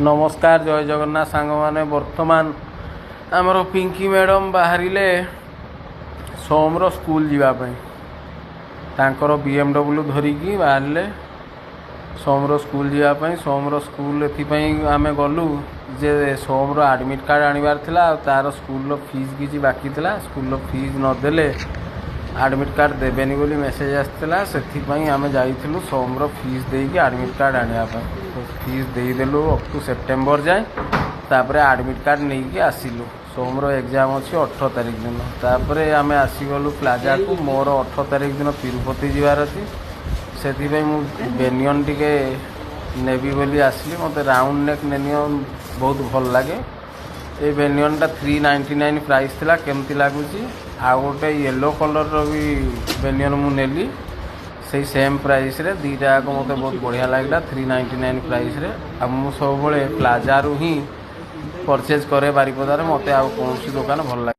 नमस्कार जय जगन्नाथ सांग मैंने बर्तमान आमर पिंकी मैडम बाहर सोमर स्कूल जीवाई तांकर BMW धरिकी बाहर सोमर स्कूल जीवाई सोमर स्कूल एपाई आम गलु जे सोमर आडमिट कार्ड आनबार तार स्कूल फीस किसी बाकी था स्कूल फीस नदेले आडमिट कार्ड देवेनि बोली मेसेज आसाला से आम जाइलु सोमर फीस देकी आडमिट कार्ड आने फीस देदेलु अप टू सेप्टेम्बर जाए तापर आडमिट कार्ड नहीं कि आसिलु सोमर एग्जाम अच्छी 18 तारिख दिन तापर आम आसीगलु प्लाजा को मोर 18 तारिख दिन तिरुपति जीवार अच्छी से बेनियन टिके नेबी बोली आसली मत राउंड नेक बेनियन बहुत भल लगे ये बेनियनटा 399 प्राइस थिला केमती लगुच आ गोटे येलो कलर भी बेनियन मुझे से सेम प्राइस रे दीटा को मत बहुत बढ़िया लगला 399 प्राइस रे अब मु सब प्लाजा रु ही परचेज करे बारिपदार मत आ कौन दुकान भल लगे।